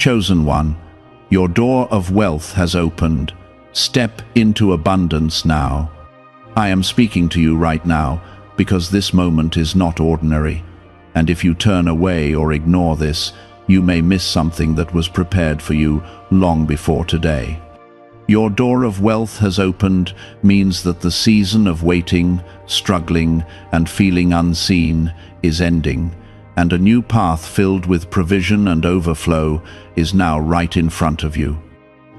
Chosen one, your door of wealth has opened. Step into abundance now. I am speaking to you right now because this moment is not ordinary, and if you turn away or ignore this, you may miss something that was prepared for you long before today. Your door of wealth has opened means that the season of waiting, struggling, and feeling unseen is ending, and a new path filled with provision and overflow is now right in front of you.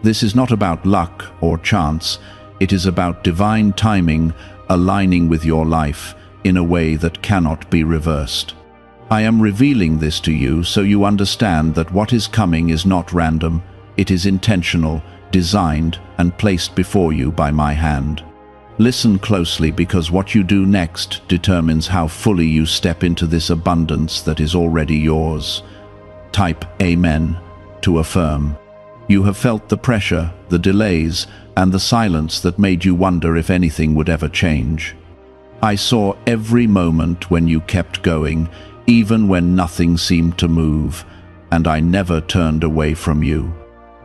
This is not about luck or chance, it is about divine timing aligning with your life in a way that cannot be reversed. I am revealing this to you so you understand that what is coming is not random, it is intentional, designed, and placed before you by my hand. Listen closely because what you do next determines how fully you step into this abundance that is already yours. Type Amen to affirm. You have felt the pressure, the delays, and the silence that made you wonder if anything would ever change. I saw every moment when you kept going, even when nothing seemed to move, and I never turned away from you.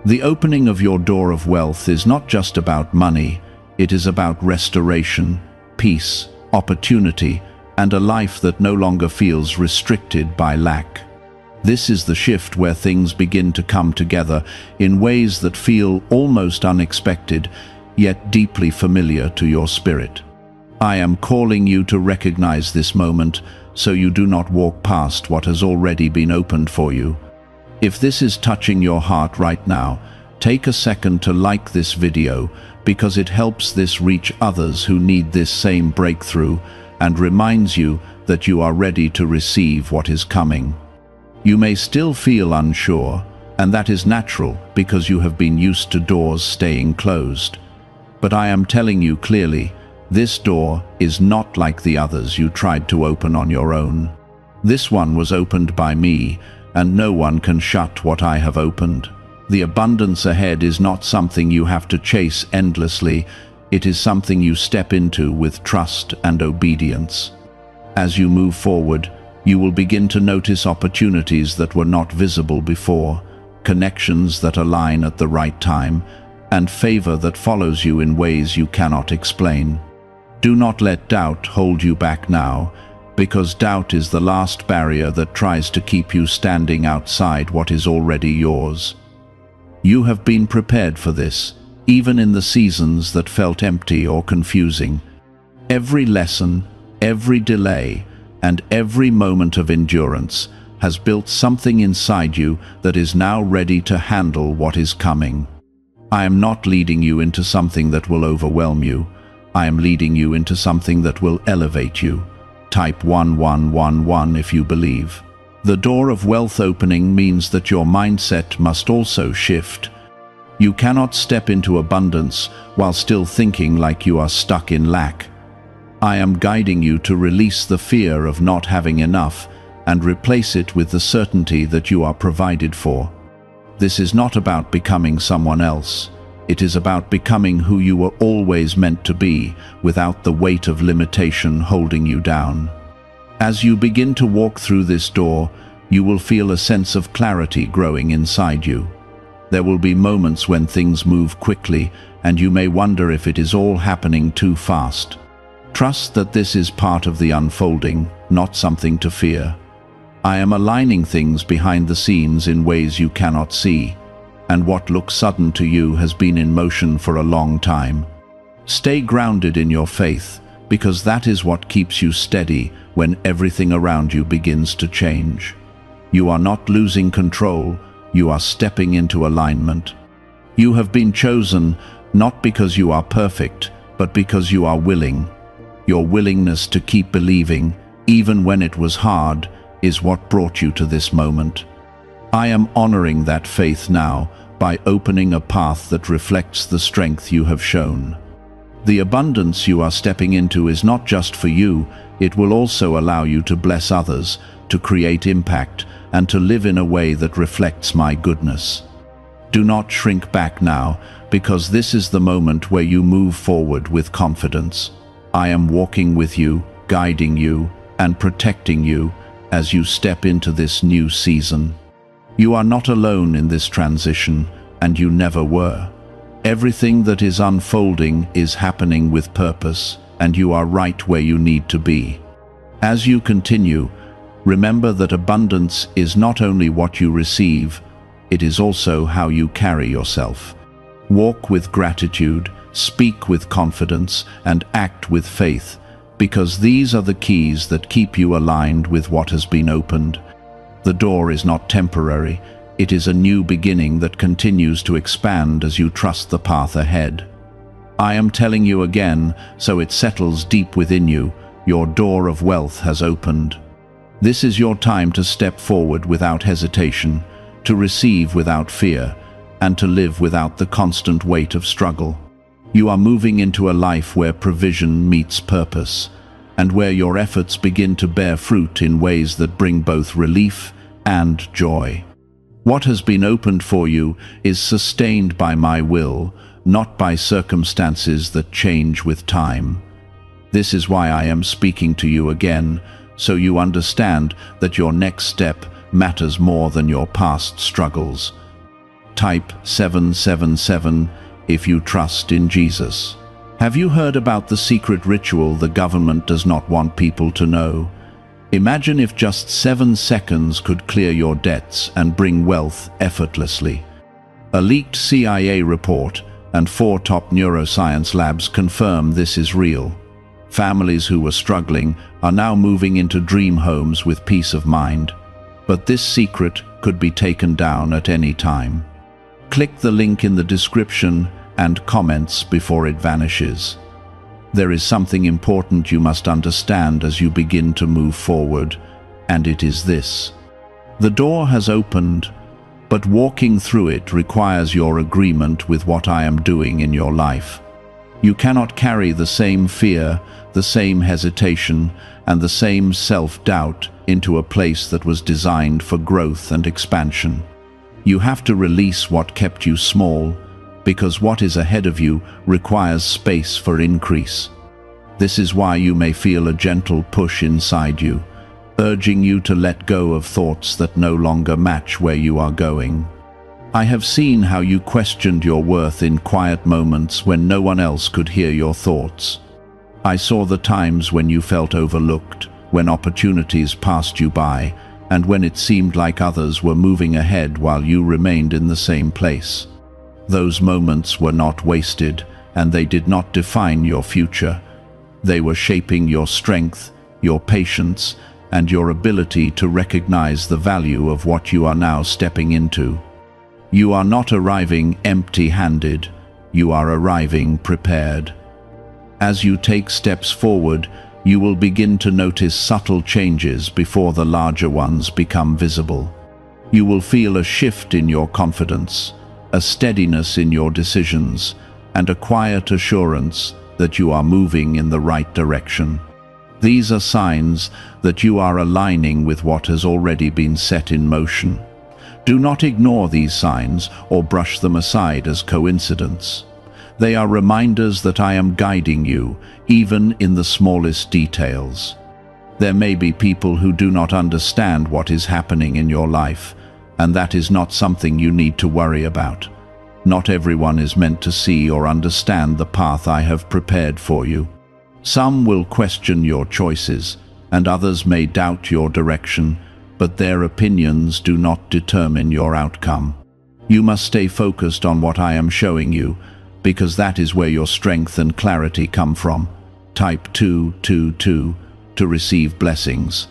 The opening of your door of wealth is not just about money, it is about restoration, peace, opportunity, and a life that no longer feels restricted by lack. This is the shift where things begin to come together in ways that feel almost unexpected, yet deeply familiar to your spirit. I am calling you to recognize this moment so you do not walk past what has already been opened for you. If this is touching your heart right now, take a second to like this video because it helps this reach others who need this same breakthrough and reminds you that you are ready to receive what is coming. You may still feel unsure, and that is natural because you have been used to doors staying closed. But I am telling you clearly, this door is not like the others you tried to open on your own. This one was opened by me, and no one can shut what I have opened. The abundance ahead is not something you have to chase endlessly, it is something you step into with trust and obedience. As you move forward, you will begin to notice opportunities that were not visible before, connections that align at the right time, and favor that follows you in ways you cannot explain. Do not let doubt hold you back now, because doubt is the last barrier that tries to keep you standing outside what is already yours. You have been prepared for this, even in the seasons that felt empty or confusing. Every lesson, every delay, and every moment of endurance has built something inside you that is now ready to handle what is coming. I am not leading you into something that will overwhelm you. I am leading you into something that will elevate you. Type 1111 if you believe. The door of wealth opening means that your mindset must also shift. You cannot step into abundance while still thinking like you are stuck in lack. I am guiding you to release the fear of not having enough and replace it with the certainty that you are provided for. This is not about becoming someone else. It is about becoming who you were always meant to be, without the weight of limitation holding you down. As you begin to walk through this door, you will feel a sense of clarity growing inside you. There will be moments when things move quickly, and you may wonder if it is all happening too fast. Trust that this is part of the unfolding, not something to fear. I am aligning things behind the scenes in ways you cannot see, and what looks sudden to you has been in motion for a long time. Stay grounded in your faith, because that is what keeps you steady when everything around you begins to change. You are not losing control, you are stepping into alignment. You have been chosen not because you are perfect, but because you are willing. Your willingness to keep believing, even when it was hard, is what brought you to this moment. I am honoring that faith now by opening a path that reflects the strength you have shown. The abundance you are stepping into is not just for you, it will also allow you to bless others, to create impact, and to live in a way that reflects my goodness. Do not shrink back now, because this is the moment where you move forward with confidence. I am walking with you, guiding you, and protecting you as you step into this new season. You are not alone in this transition, and you never were. Everything that is unfolding is happening with purpose, and you are right where you need to be. As you continue, remember that abundance is not only what you receive, it is also how you carry yourself. Walk with gratitude, speak with confidence, and act with faith, because these are the keys that keep you aligned with what has been opened. The door is not temporary, it is a new beginning that continues to expand as you trust the path ahead. I am telling you again, so it settles deep within you, your door of wealth has opened. This is your time to step forward without hesitation, to receive without fear, and to live without the constant weight of struggle. You are moving into a life where provision meets purpose, and where your efforts begin to bear fruit in ways that bring both relief and joy. What has been opened for you is sustained by my will, not by circumstances that change with time. This is why I am speaking to you again, so you understand that your next step matters more than your past struggles. Type 777 if you trust in Jesus. Have you heard about the secret ritual the government does not want people to know? Imagine if just 7 seconds could clear your debts and bring wealth effortlessly. A leaked CIA report and 4 top neuroscience labs confirm this is real. Families who were struggling are now moving into dream homes with peace of mind. But this secret could be taken down at any time. Click the link in the description and comments before it vanishes. There is something important you must understand as you begin to move forward, and it is this. The door has opened, but walking through it requires your agreement with what I am doing in your life. You cannot carry the same fear, the same hesitation, and the same self-doubt into a place that was designed for growth and expansion. You have to release what kept you small, because what is ahead of you requires space for increase. This is why you may feel a gentle push inside you, urging you to let go of thoughts that no longer match where you are going. I have seen how you questioned your worth in quiet moments when no one else could hear your thoughts. I saw the times when you felt overlooked, when opportunities passed you by, and when it seemed like others were moving ahead while you remained in the same place. Those moments were not wasted, and they did not define your future. They were shaping your strength, your patience, and your ability to recognize the value of what you are now stepping into. You are not arriving empty-handed, you are arriving prepared. As you take steps forward, you will begin to notice subtle changes before the larger ones become visible. You will feel a shift in your confidence, a steadiness in your decisions, and a quiet assurance that you are moving in the right direction. These are signs that you are aligning with what has already been set in motion. Do not ignore these signs or brush them aside as coincidence. They are reminders that I am guiding you, even in the smallest details. There may be people who do not understand what is happening in your life, and that is not something you need to worry about. Not everyone is meant to see or understand the path I have prepared for you. Some will question your choices, and others may doubt your direction, but their opinions do not determine your outcome. You must stay focused on what I am showing you, because that is where your strength and clarity come from. Type 222 to receive blessings.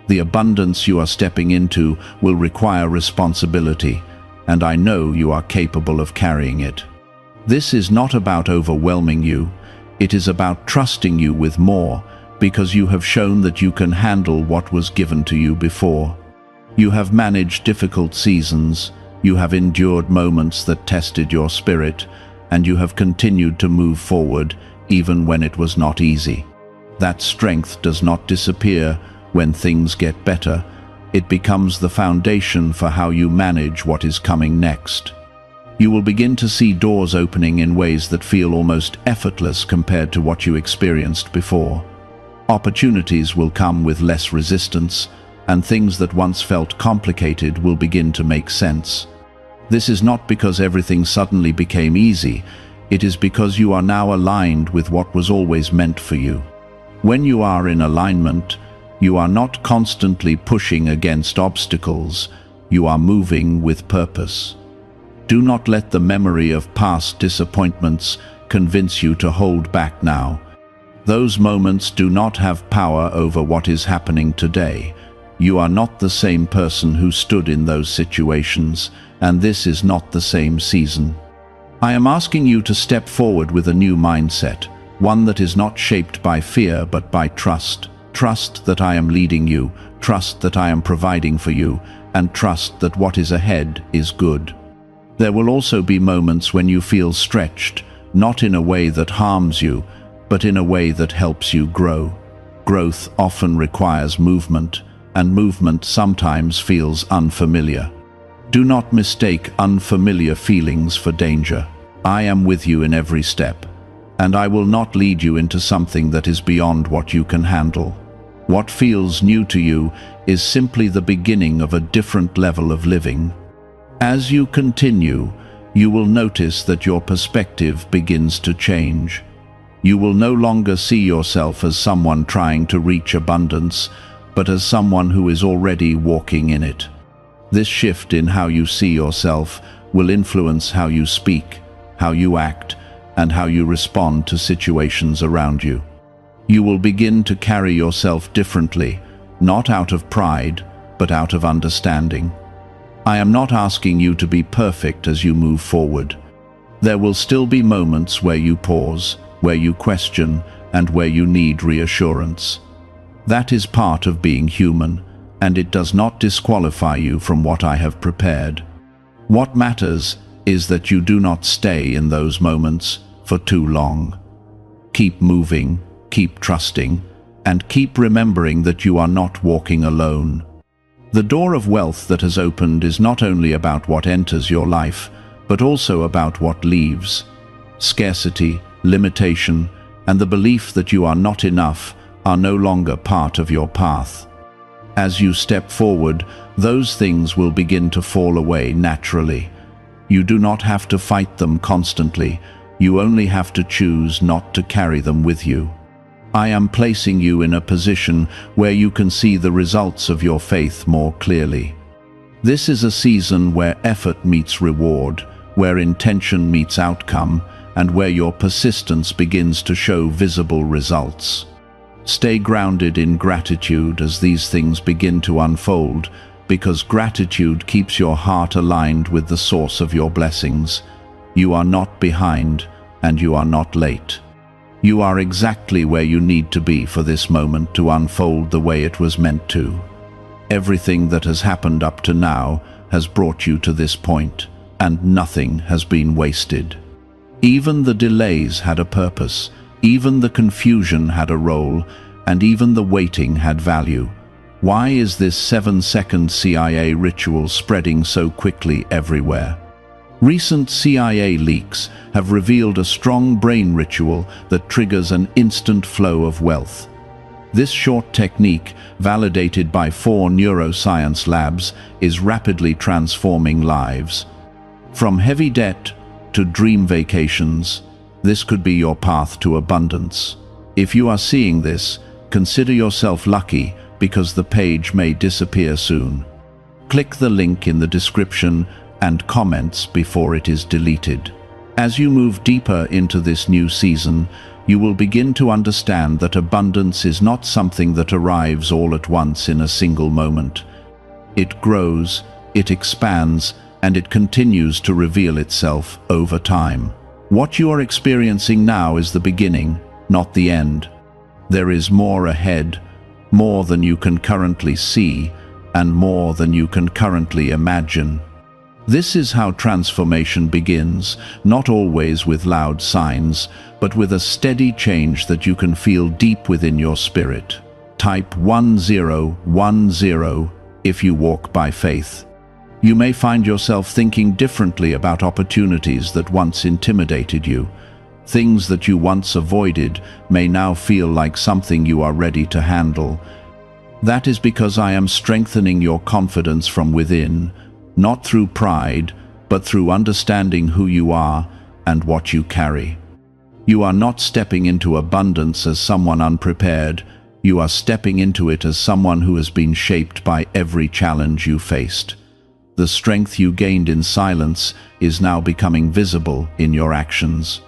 The abundance you are stepping into will require responsibility, and I know you are capable of carrying it. This is not about overwhelming you, it is about trusting you with more, because you have shown that you can handle what was given to you before. You have managed difficult seasons, you have endured moments that tested your spirit, and you have continued to move forward even when it was not easy. That strength does not disappear when things get better. It becomes the foundation for how you manage what is coming next. You will begin to see doors opening in ways that feel almost effortless compared to what you experienced before. Opportunities will come with less resistance, and things that once felt complicated will begin to make sense. This is not because everything suddenly became easy, it is because you are now aligned with what was always meant for you. When you are in alignment, you are not constantly pushing against obstacles, you are moving with purpose. Do not let the memory of past disappointments convince you to hold back now. Those moments do not have power over what is happening today. You are not the same person who stood in those situations, and this is not the same season. I am asking you to step forward with a new mindset, one that is not shaped by fear but by trust. Trust that I am leading you, trust that I am providing for you, and trust that what is ahead is good. There will also be moments when you feel stretched, not in a way that harms you, but in a way that helps you grow. Growth often requires movement, and movement sometimes feels unfamiliar. Do not mistake unfamiliar feelings for danger. I am with you in every step, and I will not lead you into something that is beyond what you can handle. What feels new to you is simply the beginning of a different level of living. As you continue, you will notice that your perspective begins to change. You will no longer see yourself as someone trying to reach abundance, but as someone who is already walking in it. This shift in how you see yourself will influence how you speak, how you act, and how you respond to situations around you. You will begin to carry yourself differently, not out of pride, but out of understanding. I am not asking you to be perfect as you move forward. There will still be moments where you pause, where you question, and where you need reassurance. That is part of being human, and it does not disqualify you from what I have prepared. What matters is that you do not stay in those moments for too long. Keep moving, keep trusting, and keep remembering that you are not walking alone. The door of wealth that has opened is not only about what enters your life, but also about what leaves. Scarcity, limitation, and the belief that you are not enough are no longer part of your path. As you step forward, those things will begin to fall away naturally. You do not have to fight them constantly, you only have to choose not to carry them with you. I am placing you in a position where you can see the results of your faith more clearly. This is a season where effort meets reward, where intention meets outcome, and where your persistence begins to show visible results. Stay grounded in gratitude as these things begin to unfold, because gratitude keeps your heart aligned with the source of your blessings. You are not behind, and you are not late. You are exactly where you need to be for this moment to unfold the way it was meant to. Everything that has happened up to now has brought you to this point, and nothing has been wasted. Even the delays had a purpose, even the confusion had a role, and even the waiting had value. Why is this 7-second CIA ritual spreading so quickly everywhere? Recent CIA leaks have revealed a strong brain ritual that triggers an instant flow of wealth. This short technique, validated by 4 neuroscience labs, is rapidly transforming lives. From heavy debt to dream vacations, this could be your path to abundance. If you are seeing this, consider yourself lucky because the page may disappear soon. Click the link in the description and comments before it is deleted. As you move deeper into this new season, you will begin to understand that abundance is not something that arrives all at once in a single moment. It grows, it expands, and it continues to reveal itself over time. What you are experiencing now is the beginning, not the end. There is more ahead, more than you can currently see, and more than you can currently imagine. This is how transformation begins, not always with loud signs, but with a steady change that you can feel deep within your spirit. Type 1010 if you walk by faith. You may find yourself thinking differently about opportunities that once intimidated you. Things that you once avoided may now feel like something you are ready to handle. That is because I am strengthening your confidence from within, not through pride, but through understanding who you are and what you carry. You are not stepping into abundance as someone unprepared. You are stepping into it as someone who has been shaped by every challenge you faced. The strength you gained in silence is now becoming visible in your actions.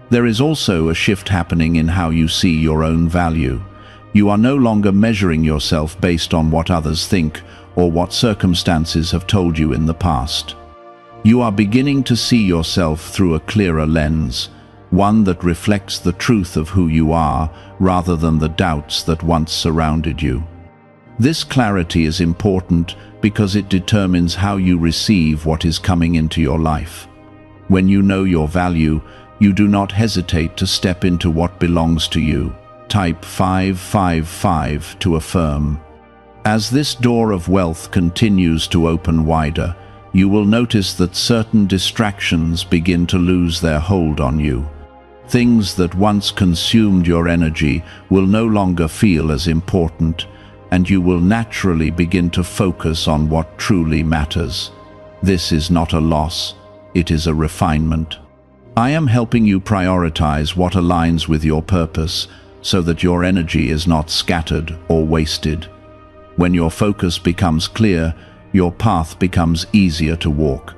There is also a shift happening in how you see your own value. You are no longer measuring yourself based on what others think or what circumstances have told you in the past. You are beginning to see yourself through a clearer lens, one that reflects the truth of who you are rather than the doubts that once surrounded you. This clarity is important because it determines how you receive what is coming into your life. When you know your value, you do not hesitate to step into what belongs to you. Type 555 to affirm. As this door of wealth continues to open wider, you will notice that certain distractions begin to lose their hold on you. Things that once consumed your energy will no longer feel as important, and you will naturally begin to focus on what truly matters. This is not a loss, it is a refinement. I am helping you prioritize what aligns with your purpose so that your energy is not scattered or wasted. When your focus becomes clear, your path becomes easier to walk.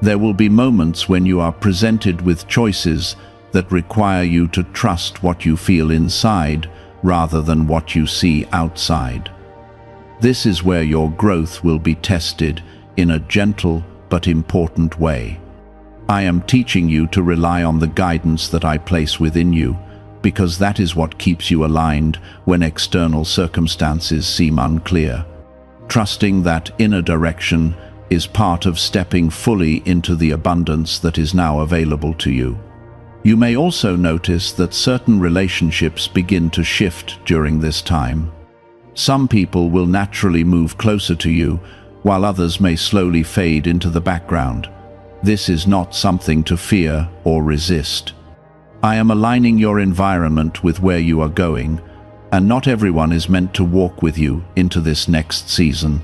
There will be moments when you are presented with choices that require you to trust what you feel inside rather than what you see outside. This is where your growth will be tested in a gentle but important way. I am teaching you to rely on the guidance that I place within you, because that is what keeps you aligned when external circumstances seem unclear. Trusting that inner direction is part of stepping fully into the abundance that is now available to you. You may also notice that certain relationships begin to shift during this time. Some people will naturally move closer to you, while others may slowly fade into the background. This is not something to fear or resist. I am aligning your environment with where you are going, and not everyone is meant to walk with you into this next season.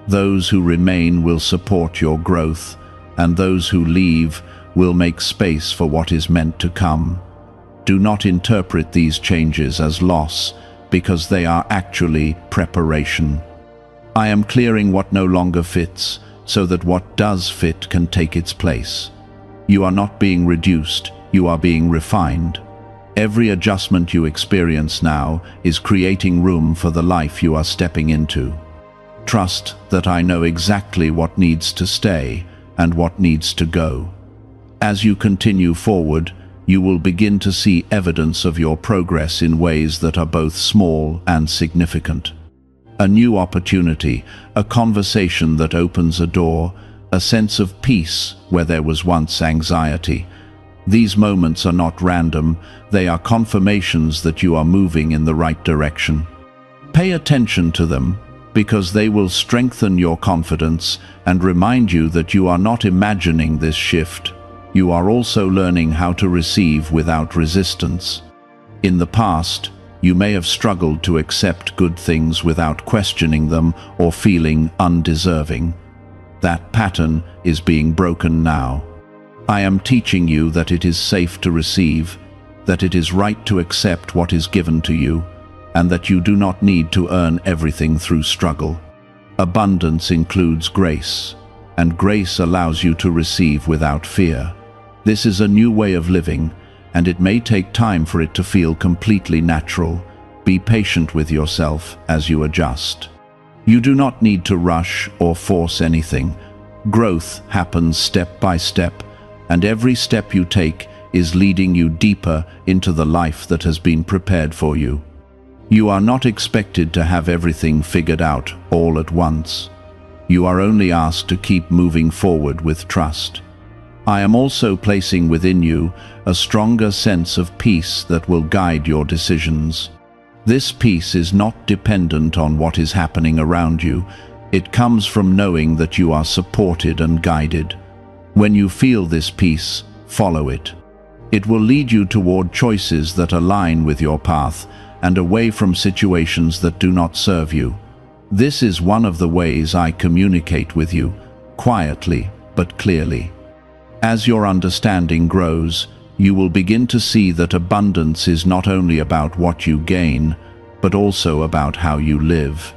Those who remain will support your growth, and those who leave will make space for what is meant to come. Do not interpret these changes as loss, because they are actually preparation. I am clearing what no longer fits, so that what does fit can take its place. You are not being reduced, you are being refined. Every adjustment you experience now is creating room for the life you are stepping into. Trust that I know exactly what needs to stay and what needs to go. As you continue forward, you will begin to see evidence of your progress in ways that are both small and significant. A new opportunity, a conversation that opens a door, a sense of peace where there was once anxiety. These moments are not random, they are confirmations that you are moving in the right direction. Pay attention to them, because they will strengthen your confidence and remind you that you are not imagining this shift. You are also learning how to receive without resistance. In the past, you may have struggled to accept good things without questioning them or feeling undeserving. That pattern is being broken now. I am teaching you that it is safe to receive, that it is right to accept what is given to you, and that you do not need to earn everything through struggle. Abundance includes grace, and grace allows you to receive without fear. This is a new way of living, and it may take time for it to feel completely natural. Be patient with yourself as you adjust. You do not need to rush or force anything. Growth happens step by step, and every step you take is leading you deeper into the life that has been prepared for you. You are not expected to have everything figured out all at once. You are only asked to keep moving forward with trust. I am also placing within you a stronger sense of peace that will guide your decisions. This peace is not dependent on what is happening around you. It comes from knowing that you are supported and guided. When you feel this peace, follow it. It will lead you toward choices that align with your path and away from situations that do not serve you. This is one of the ways I communicate with you, quietly but clearly. As your understanding grows, you will begin to see that abundance is not only about what you gain, but also about how you live.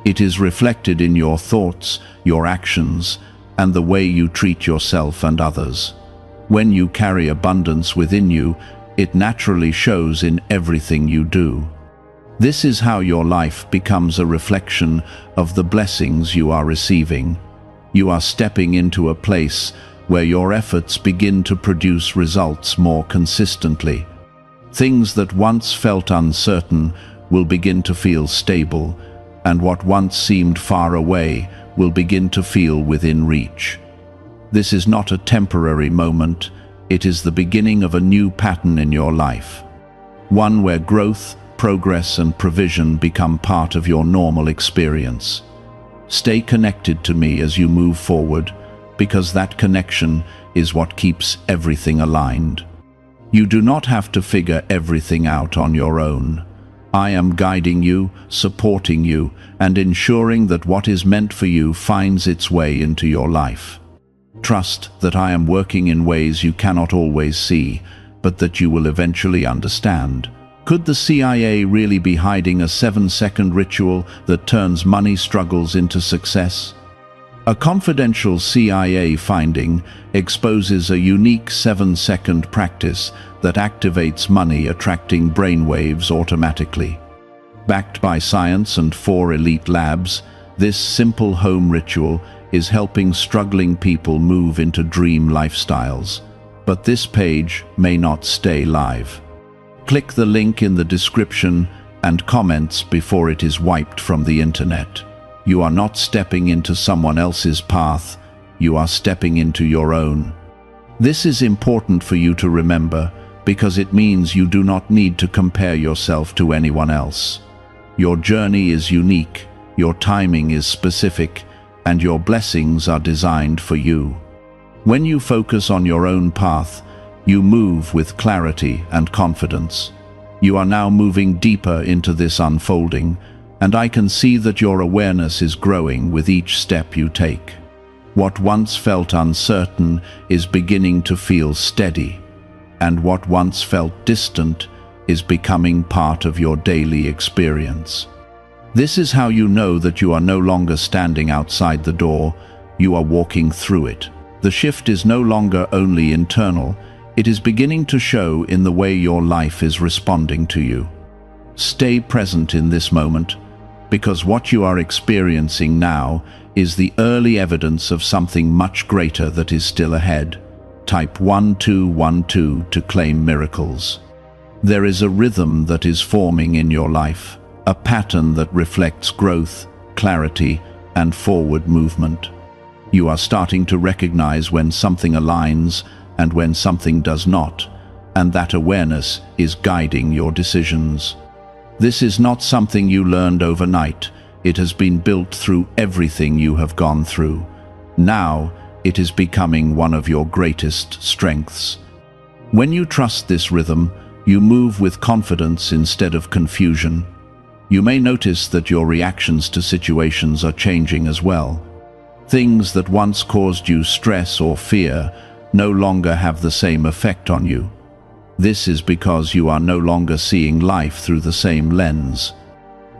It is reflected in your thoughts, your actions, and the way you treat yourself and others. When you carry abundance within you, it naturally shows in everything you do. This is how your life becomes a reflection of the blessings you are receiving. You are stepping into a place where your efforts begin to produce results more consistently. Things that once felt uncertain will begin to feel stable, and what once seemed far away will begin to feel within reach. This is not a temporary moment, it is the beginning of a new pattern in your life. One where growth, progress, and provision become part of your normal experience. Stay connected to me as you move forward, because that connection is what keeps everything aligned. You do not have to figure everything out on your own. I am guiding you, supporting you, and ensuring that what is meant for you finds its way into your life. Trust that I am working in ways you cannot always see, but that you will eventually understand. Could the CIA really be hiding a 7-second ritual that turns money struggles into success? A confidential CIA finding exposes a unique 7-second practice that activates money attracting brainwaves automatically. Backed by science and 4 elite labs, this simple home ritual is helping struggling people move into dream lifestyles. But this page may not stay live. Click the link in the description and comments before it is wiped from the internet. You are not stepping into someone else's path, you are stepping into your own. This is important for you to remember because it means you do not need to compare yourself to anyone else. Your journey is unique, your timing is specific, and your blessings are designed for you. When you focus on your own path, you move with clarity and confidence. You are now moving deeper into this unfolding, and I can see that your awareness is growing with each step you take. What once felt uncertain is beginning to feel steady, and what once felt distant is becoming part of your daily experience. This is how you know that you are no longer standing outside the door, you are walking through it. The shift is no longer only internal, it is beginning to show in the way your life is responding to you. Stay present in this moment, because what you are experiencing now is the early evidence of something much greater that is still ahead. Type 1212 to claim miracles. There is a rhythm that is forming in your life, a pattern that reflects growth, clarity, and forward movement. You are starting to recognize when something aligns and when something does not, and that awareness is guiding your decisions. This is not something you learned overnight. It has been built through everything you have gone through. Now, it is becoming one of your greatest strengths. When you trust this rhythm, you move with confidence instead of confusion. You may notice that your reactions to situations are changing as well. Things that once caused you stress or fear no longer have the same effect on you. This is because you are no longer seeing life through the same lens.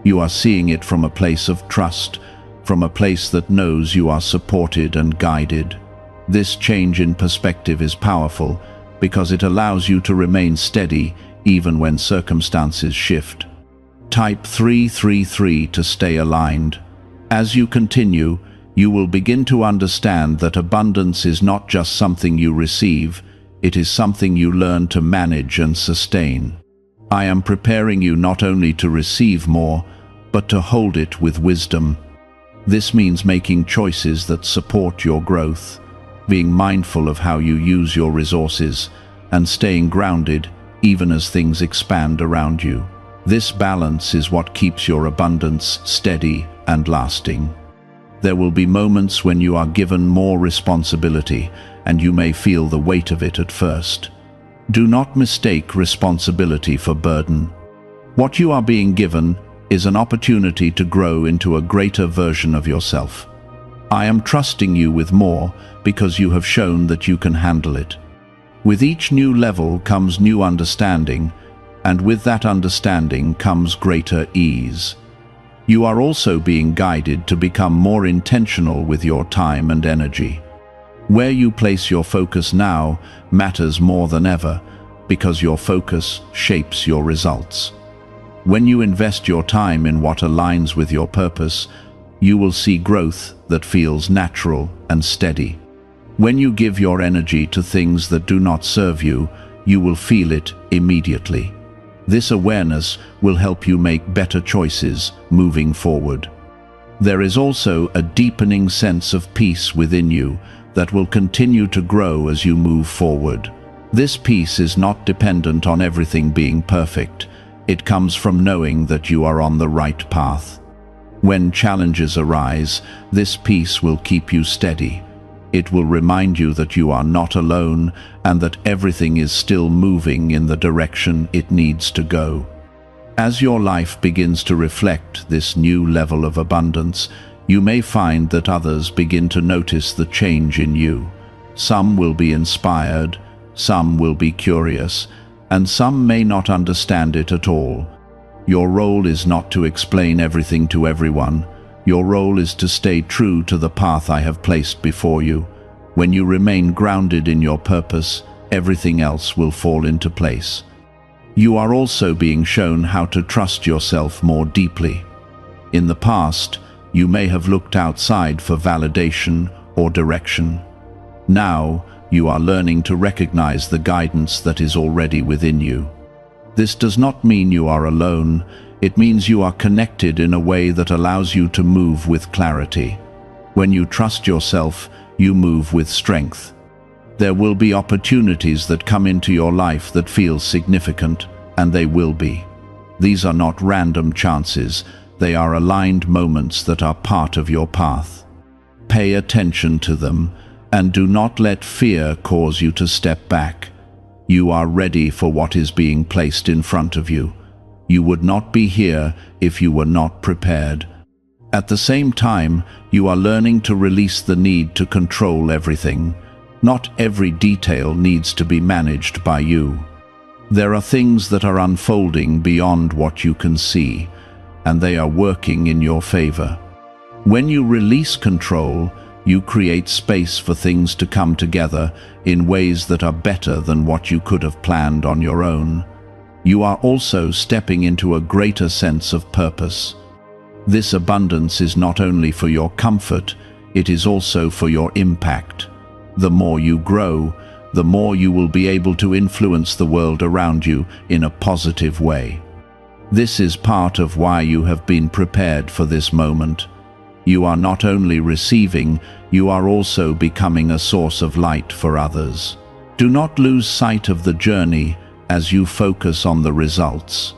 You are seeing it from a place of trust, from a place that knows you are supported and guided. This change in perspective is powerful because it allows you to remain steady even when circumstances shift. Type 333 to stay aligned. As you continue, you will begin to understand that abundance is not just something you receive, it is something you learn to manage and sustain. I am preparing you not only to receive more, but to hold it with wisdom. This means making choices that support your growth, being mindful of how you use your resources, and staying grounded even as things expand around you. This balance is what keeps your abundance steady and lasting. There will be moments when you are given more responsibility, and you may feel the weight of it at first. Do not mistake responsibility for burden. What you are being given is an opportunity to grow into a greater version of yourself. I am trusting you with more because you have shown that you can handle it. With each new level comes new understanding, and with that understanding comes greater ease. You are also being guided to become more intentional with your time and energy. Where you place your focus now matters more than ever, because your focus shapes your results. When you invest your time in what aligns with your purpose, you will see growth that feels natural and steady. When you give your energy to things that do not serve you, you will feel it immediately. This awareness will help you make better choices moving forward. There is also a deepening sense of peace within you that will continue to grow as you move forward. This peace is not dependent on everything being perfect. It comes from knowing that you are on the right path. When challenges arise, this peace will keep you steady. It will remind you that you are not alone and that everything is still moving in the direction it needs to go. As your life begins to reflect this new level of abundance, you may find that others begin to notice the change in you. Some will be inspired, some will be curious, and some may not understand it at all. Your role is not to explain everything to everyone. Your role is to stay true to the path I have placed before you. When you remain grounded in your purpose, everything else will fall into place. You are also being shown how to trust yourself more deeply. In the past, you may have looked outside for validation or direction. Now, you are learning to recognize the guidance that is already within you. This does not mean you are alone. It means you are connected in a way that allows you to move with clarity. When you trust yourself, you move with strength. There will be opportunities that come into your life that feel significant, and they will be. These are not random chances. They are aligned moments that are part of your path. Pay attention to them, and do not let fear cause you to step back. You are ready for what is being placed in front of you. You would not be here if you were not prepared. At the same time, you are learning to release the need to control everything. Not every detail needs to be managed by you. There are things that are unfolding beyond what you can see, and they are working in your favor. When you release control, you create space for things to come together in ways that are better than what you could have planned on your own. You are also stepping into a greater sense of purpose. This abundance is not only for your comfort, it is also for your impact. The more you grow, the more you will be able to influence the world around you in a positive way. This is part of why you have been prepared for this moment. You are not only receiving, you are also becoming a source of light for others. Do not lose sight of the journey as you focus on the results.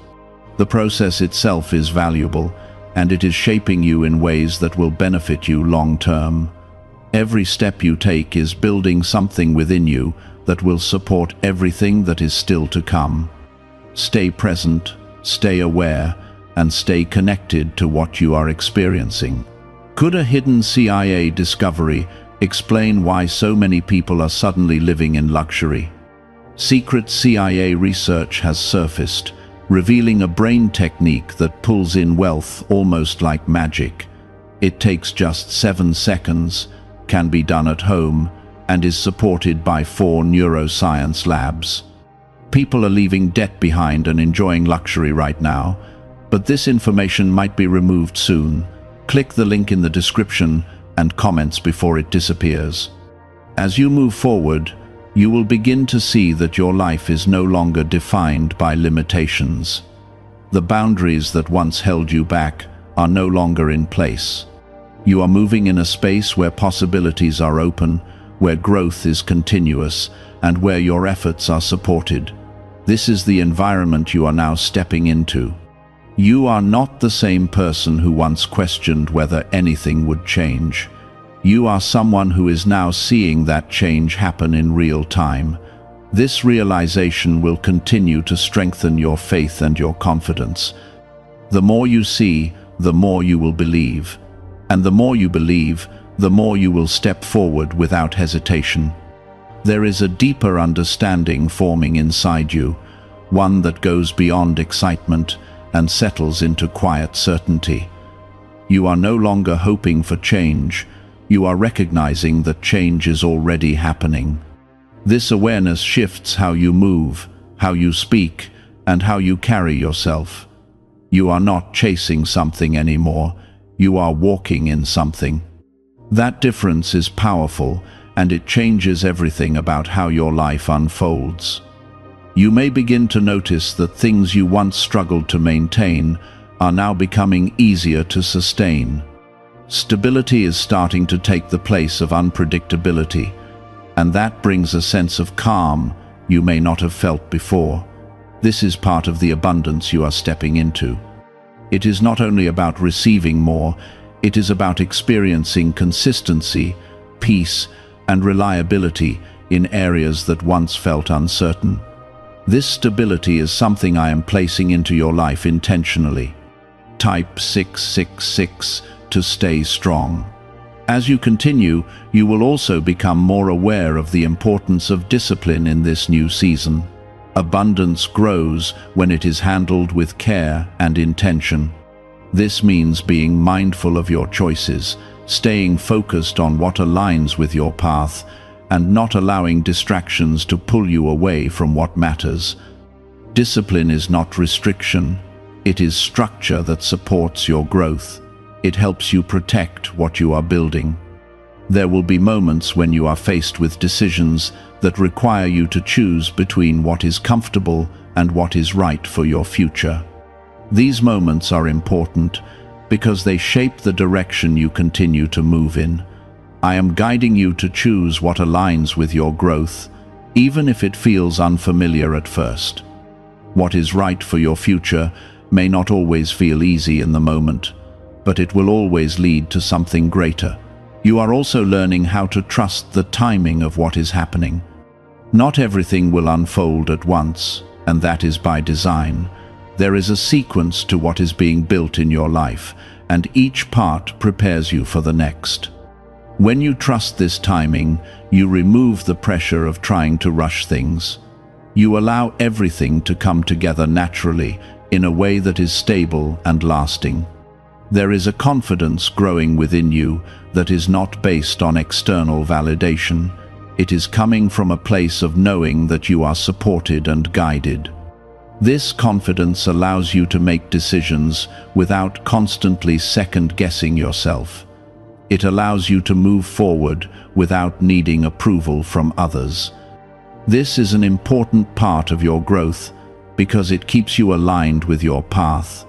The process itself is valuable, and it is shaping you in ways that will benefit you long term. Every step you take is building something within you that will support everything that is still to come. Stay present, stay aware, and stay connected to what you are experiencing. Could a hidden CIA discovery explain why so many people are suddenly living in luxury? Secret CIA research has surfaced, revealing a brain technique that pulls in wealth almost like magic. It takes just 7 seconds, can be done at home, and is supported by 4 neuroscience labs. People are leaving debt behind and enjoying luxury right now, but this information might be removed soon. Click the link in the description and comments before it disappears. As you move forward, you will begin to see that your life is no longer defined by limitations. The boundaries that once held you back are no longer in place. You are moving in a space where possibilities are open, where growth is continuous, and where your efforts are supported. This is the environment you are now stepping into. You are not the same person who once questioned whether anything would change. You are someone who is now seeing that change happen in real time. This realization will continue to strengthen your faith and your confidence. The more you see, the more you will believe. And the more you believe, the more you will step forward without hesitation. There is a deeper understanding forming inside you, one that goes beyond excitement and settles into quiet certainty. You are no longer hoping for change. You are recognizing that change is already happening. This awareness shifts how you move, how you speak, and how you carry yourself. You are not chasing something anymore. You are walking in something. That difference is powerful, and it changes everything about how your life unfolds. You may begin to notice that things you once struggled to maintain are now becoming easier to sustain. Stability is starting to take the place of unpredictability, and that brings a sense of calm you may not have felt before. This is part of the abundance you are stepping into. It is not only about receiving more, it is about experiencing consistency, peace, and reliability in areas that once felt uncertain. This stability is something I am placing into your life intentionally. Type 666 to stay strong. As you continue, you will also become more aware of the importance of discipline in this new season. Abundance grows when it is handled with care and intention. This means being mindful of your choices, staying focused on what aligns with your path, and not allowing distractions to pull you away from what matters. Discipline is not restriction. It is structure that supports your growth. It helps you protect what you are building. There will be moments when you are faced with decisions that require you to choose between what is comfortable and what is right for your future. These moments are important because they shape the direction you continue to move in. I am guiding you to choose what aligns with your growth, even if it feels unfamiliar at first. What is right for your future may not always feel easy in the moment, but it will always lead to something greater. You are also learning how to trust the timing of what is happening. Not everything will unfold at once, and that is by design. There is a sequence to what is being built in your life, and each part prepares you for the next. When you trust this timing, you remove the pressure of trying to rush things. You allow everything to come together naturally in a way that is stable and lasting. There is a confidence growing within you that is not based on external validation. It is coming from a place of knowing that you are supported and guided. This confidence allows you to make decisions without constantly second-guessing yourself. It allows you to move forward without needing approval from others. This is an important part of your growth because it keeps you aligned with your path.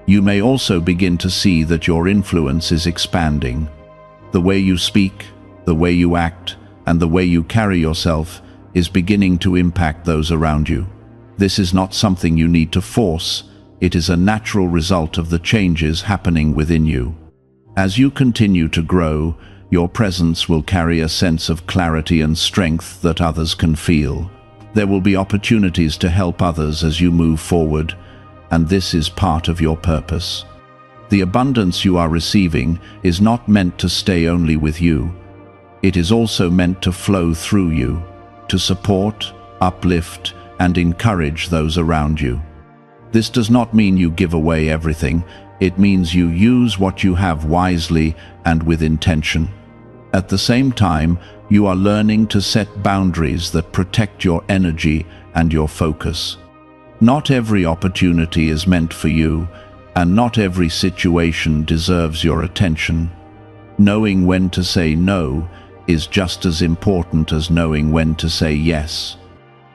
You may also begin to see that your influence is expanding. The way you speak, the way you act, and the way you carry yourself is beginning to impact those around you. This is not something you need to force. It is a natural result of the changes happening within you. As you continue to grow, your presence will carry a sense of clarity and strength that others can feel. There will be opportunities to help others as you move forward, and this is part of your purpose. The abundance you are receiving is not meant to stay only with you. It is also meant to flow through you, to support, uplift, and encourage those around you. This does not mean you give away everything. It means you use what you have wisely and with intention. At the same time, you are learning to set boundaries that protect your energy and your focus. Not every opportunity is meant for you, and not every situation deserves your attention. Knowing when to say no is just as important as knowing when to say yes.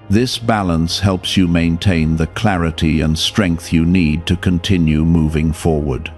This balance helps you maintain the clarity and strength you need to continue moving forward.